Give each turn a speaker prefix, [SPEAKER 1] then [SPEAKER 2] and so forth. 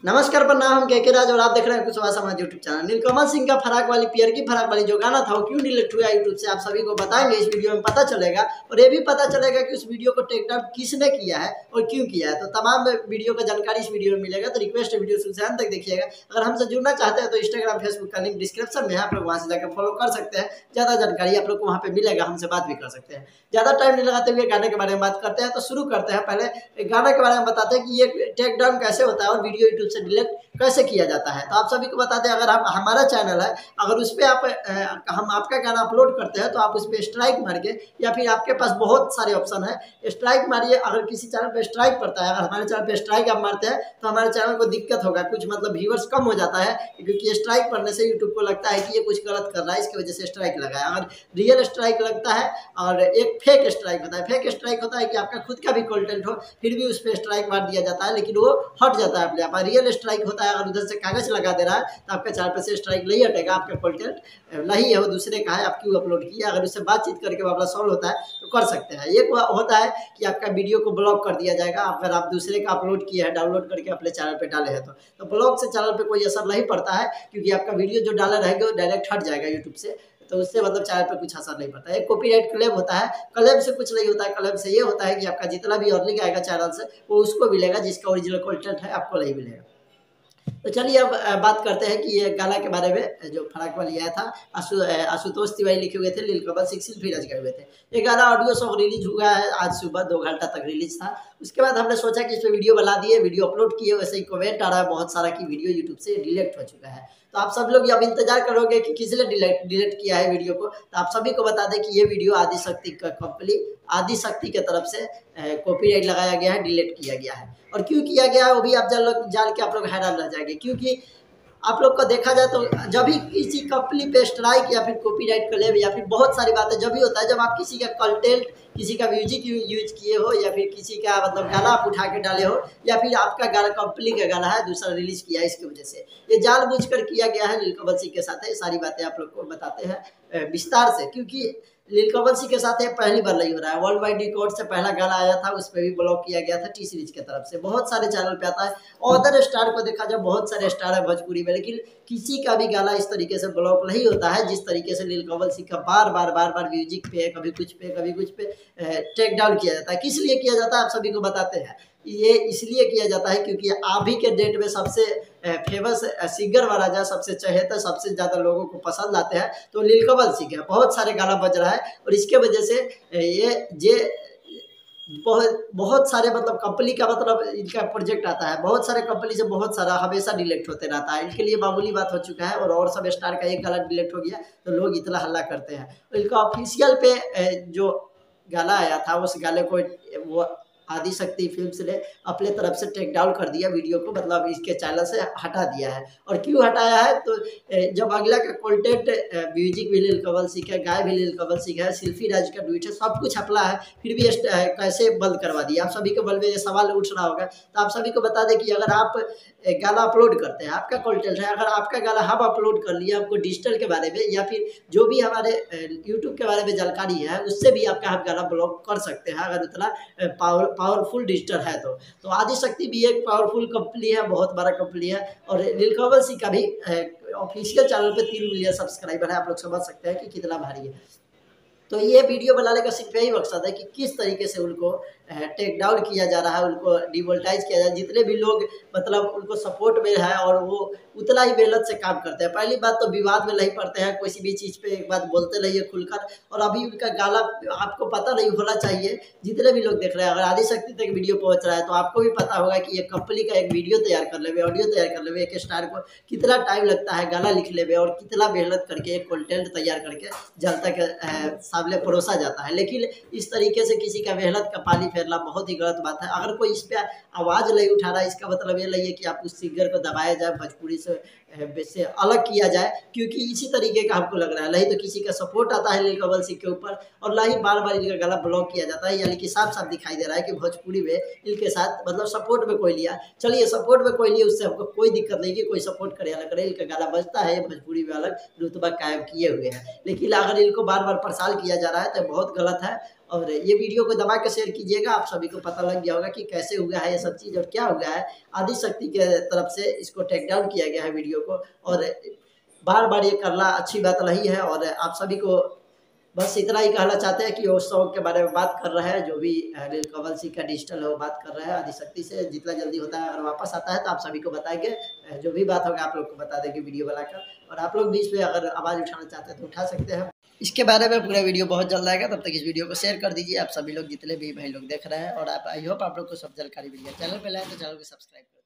[SPEAKER 1] नमस्कार प्रणाम, हम के राज और आप देख रहे हैं कुशवाहा समाज यूट्यूब चैनल। नीलकमल सिंह का फराक वाली पियर की फराक वाली जो गाना था वो क्यों डिलीट हुआ यूट्यूब से, आप सभी को बताएंगे इस वीडियो में पता चलेगा। और ये भी पता चलेगा कि उस वीडियो को टेक डाउन किसने किया है और क्यों किया है। तो तमाम वीडियो का जानकारी इस वीडियो में मिलेगा, तो रिक्वेस्ट है वीडियो शुरू से अंत तक देखिएगा। अगर हमसे जुड़ना चाहते हैं तो इंस्टाग्राम फेसबुक का लिंक डिस्क्रिप्शन में है, आप लोग वहाँ से जाकर फॉलो कर सकते हैं। ज़्यादा जानकारी आप लोग को वहाँ पे मिलेगा, हमसे बात भी कर सकते हैं। ज़्यादा टाइम नहीं लगाते हुए गाने के बारे में बात करते हैं, तो शुरू करते हैं। पहले गाने के बारे में बताते हैं कि ये टेक डाउन कैसे होता है और वीडियो यूट्यूब से डिलीट कैसे किया जाता है। तो आप सभी को बता दें, अगर हम हमारा चैनल है, अगर उस पर हम आपका गाना अपलोड करते हैं तो आप उस पर स्ट्राइक मार के, या फिर आपके पास बहुत सारे ऑप्शन है, स्ट्राइक मारिए। अगर किसी चैनल पे स्ट्राइक पड़ता है, अगर हमारे चैनल पे स्ट्राइक आप मारते हैं तो हमारे चैनल को दिक्कत होगा, कुछ मतलब व्यूअर्स कम हो जाता है, क्योंकि स्ट्राइक पड़ने से यूट्यूब को लगता है कि ये कुछ गलत कर रहा है, इसकी वजह से स्ट्राइक लगा है। अगर रियल स्ट्राइक लगता है और एक फेक स्ट्राइक होता है। फेक स्ट्राइक होता है कि आपका खुद का भी कंटेंट हो फिर भी उस पर स्ट्राइक मार दिया जाता है, लेकिन वो हट जाता है अपने आप। रियल स्ट्राइक होता है, अगर उधर से कागज लगा दे रहा है तो आपके चैनल पे से स्ट्राइक नहीं हटेगा, आपका कंटेंट नहीं है, वो दूसरे का है, आप क्यों अपलोड किया। अगर उससे बातचीत करके मामला सॉल्व होता है तो कर सकते हैं। एक होता है कि आपका वीडियो को ब्लॉक कर दिया जाएगा अगर आप दूसरे का अपलोड किए हैं, डाउनलोड करके अपने चैनल पे डाले हैं तो ब्लॉक से चैनल पे कोई असर नहीं पड़ता है, क्योंकि आपका वीडियो जो डाला रहेगा वो डायरेक्ट हट जाएगा यूट्यूब से, तो उससे मतलब चैनल पर कुछ असर नहीं पड़ता है। एक कॉपीराइट क्लेम होता है, क्लेम से कुछ नहीं होता है। क्लेम से ये होता है कि आपका जितना भी अर्निंग आएगा चैनल से वो उसको मिलेगा, जिसका ओरिजिनल कंटेंट है आपको नहीं मिलेगा। तो चलिए अब बात करते हैं कि ये गाना के बारे में जो फराक वाली आया था। आशुतोष तिवारी लिखे हुए थे, नीलकमल सिंह फिरोज गए हुए थे। ये गाना ऑडियो सॉन्ग रिलीज हुआ है आज सुबह, 2 घंटा तक रिलीज था। उसके बाद हमने सोचा कि इस पर वीडियो बना दिए, वीडियो अपलोड किए, वैसे ही कमेंट आ रहा है बहुत सारा कि वीडियो यूट्यूब से डिलीट हो चुका है। तो आप सब लोग अब इंतजार करोगे कि किसने डिलीट किया है वीडियो को। तो आप सभी को बता दें कि ये वीडियो आदिशक्ति का कंपनी आदिशक्ति के तरफ से कॉपीराइट लगाया गया है, डिलीट किया गया है। और क्यों किया गया है वो भी आप जान के आप लोग हैरान रह जाएंगे, क्योंकि आप लोग को देखा जाए तो जब भी किसी कंपनी पे स्ट्राइक या फिर कॉपीराइट क्लेम या फिर बहुत सारी बातें जब भी होता है, जब आप किसी का कंटेंट, किसी का म्यूजिक यूज किए हो, या फिर किसी का मतलब गाना आप उठा के डाले हो, या फिर आपका गाना कंपनी का गाना है दूसरा रिलीज किया है, इसकी वजह से ये जानबूझकर किया गया है। नीलकमल सिंह के साथ ये सारी बातें आप लोग को बताते हैं विस्तार से, क्योंकि नीलकमल सिंह के साथ ये पहली बार नहीं हो रहा है। वर्ल्ड वाइड रिकॉर्ड से पहला गाना आया था, उस पर भी ब्लॉक किया गया था टी सीरीज की तरफ से। बहुत सारे चैनल पे आता है, अदर स्टार को देखा जाए बहुत सारे स्टार है भोजपुरी में, लेकिन किसी का भी गाना इस तरीके से ब्लॉक नहीं होता है जिस तरीके से नीलकमल सिंह का बार बार म्यूजिक पे कभी कुछ पे टेक डाउन किया जाता है। किस लिए किया जाता है आप सभी को बताते हैं। ये इसलिए किया जाता है क्योंकि अभी के डेट में सबसे फेमस सिंगर वाला जो सबसे चहेता, सबसे ज़्यादा लोगों को पसंद आते हैं तो नीलकमल सिंह है। बहुत सारे गाना बज रहा है और इसके वजह से ये बहुत सारे मतलब कंपनी का मतलब इनका प्रोजेक्ट आता है, बहुत सारे कंपनी से बहुत सारा हमेशा डिलीट होते रहता है। इनके लिए मामूली बात हो चुका है, और सब स्टार का एक गाना डिलीट हो गया तो लोग इतना हल्ला करते हैं। तो इनका ऑफिशियल पे जो गाना आया था उस गाने को वो आदिशक्ति फिल्म्स ने अपने तरफ से टेक डाउन कर दिया, वीडियो को मतलब इसके चैनल से हटा दिया है। और क्यों हटाया है तो जब अगला का कंटेंट म्यूजिक भी नीलकमल सिंह है, गाय भी नीलकमल सिंह है, शिल्पी राज का ट्वीट है, सब कुछ अपना है, फिर भी कैसे बंद करवा दिया। आप सभी के बल में ये सवाल उठ रहा होगा। तो आप सभी को बता दें कि अगर आप गाना अपलोड करते हैं, आपका कंटेंट है, अगर आपका गाना हम अपलोड कर लिया, आपको डिजिटल के बारे में या फिर जो भी हमारे यूट्यूब के बारे में जानकारी है उससे भी आपका हम गाना ब्लॉक कर सकते हैं, अगर उतना पावरफुल डिजिटल है तो आदिशक्ति भी एक पावरफुल कंपनी है, बहुत बड़ा कंपनी है। और नीलकमल सिंह का भी ऑफिशियल चैनल पे 3 मिलियन सब्सक्राइबर है, आप लोग समझ सकते हैं कि कितना भारी है। तो ये वीडियो बनाने का सिर्फ यही मकसद है कि किस तरीके से उनको टेक डाउन किया जा रहा है, उनको डिमोनेटाइज किया जा रहा है। जितने भी लोग मतलब उनको सपोर्ट में है और वो उतना ही मेहनत से काम करते हैं। पहली बात तो विवाद में नहीं पड़ते हैं, किसी भी चीज़ पे एक बात बोलते रहिए खुलकर। और अभी उनका गाना आपको पता नहीं होना चाहिए, जितने भी लोग देख रहे हैं, अगर आदिशक्ति तक वीडियो पहुंच रहा है तो आपको भी पता होगा कि ये कंपनी का एक वीडियो तैयार कर ले, ऑडियो तैयार कर ले, एक स्टार को कितना टाइम लगता है गाना लिखने में, और कितना मेहनत करके एक कंटेंट तैयार करके जनता के सामने परोसा जाता है। लेकिन इस तरीके से किसी का मेहनत का पानी फेरना बहुत ही गलत बात है। अगर कोई इस पर आवाज़ नहीं उठा रहा है, इसका मतलब ये नहीं है कि आप उस सिंगर को दबाया जाए, भोजपुरी से अलग किया जाए, क्योंकि इसी तरीके का हमको लग रहा है। नहीं तो किसी का सपोर्ट आता है नीलकमल सिंह के ऊपर, और ना ही बार इनका गला ब्लॉक किया जाता है। यानी कि साफ दिखाई दे रहा है कि भोजपुरी में इनके साथ मतलब सपोर्ट में कोई लिया, चलिए सपोर्ट में कोई लिया, उससे हमको कोई दिक्कत नहीं कि कोई सपोर्ट करे या ना करे, इनका गाना बजता है, भोजपुरी में अलग रुतबा कायम किए हुए हैं। लेकिन अगर इनको बार परेशान किया जा रहा है तो बहुत गलत है। और ये वीडियो को दबा के शेयर कीजिएगा, आप सभी को पता लग गया होगा कि कैसे हुआ है ये सब चीज़ और क्या हुआ है। आदिशक्ति के तरफ से इसको टेक डाउन किया गया है वीडियो को, और बार बार ये करना अच्छी बात नहीं है। और आप सभी को बस इतना ही कहना चाहते हैं कि वो सॉन्ग के बारे में बात कर रहा है, जो भी नीलकमल सिंह का डिजिटल है वो बात कर रहा है आदिशक्ति से। जितना जल्दी होता है अगर वापस आता है तो आप सभी को बताएंगे, जो भी बात होगा आप लोग को बता देंगे वीडियो बनाकर। और आप लोग भी इस पर अगर आवाज़ उठाना चाहते हैं तो उठा सकते हैं। इसके बारे में पूरा वीडियो बहुत जल्द आएगा, तब तक इस वीडियो को शेयर कर दीजिए आप सभी लोग जितने भी भाई लोग देख रहे हैं। और आप आई होप आप लोग को सब जानकारी मिल गया। चैनल पर लाए तो चैनल को सब्सक्राइब कर